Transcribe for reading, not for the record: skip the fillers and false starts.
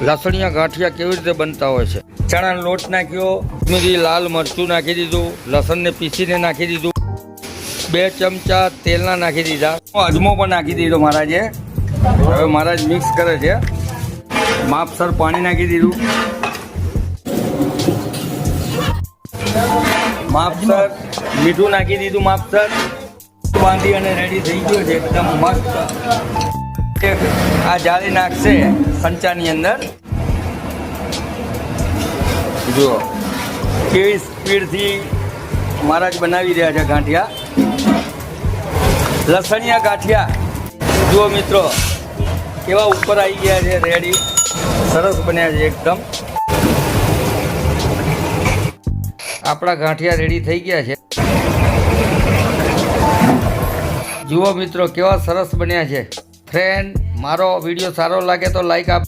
લસણિયા ગાંઠિયા કેવી રીતે બનતા હોય છે। ચણાનો લોટ નાખ્યો, કોથમીર, લાલ મરચું નાખી દીધું, લસણને પીસીને નાખી દીધું, 2 ચમચા તેલના નાખી દીધા, અજમો પણ નાખી દીધો મહારાજે। હવે મહારાજ મિક્સ કરે છે, માપસર પાણી નાખી દીધું, માપસર મીઠું નાખી દીધું, માપસર બાંધી અને રેડી થઈ ગયો છે એકદમ મસ્ત। આ જાળી નાખશે સંચાની અંદર, જુઓ કેવી સ્પીડથી મહારાજ બનાવી રહ્યા છે ગાંઠિયા, લસણિયા ગાંઠિયા। જુઓ મિત્રો કેવા ઉપર આવી ગયા છે, રેડી સરસ બન્યા છે એકદમ। આપણા ગાંઠિયા રેડી થઈ ગયા છે, જુઓ મિત્રો કેવા સરસ બન્યા છે। ફ્રેન્ડ, મારો વિડીયો સારો લાગે તો લાઈક આપ।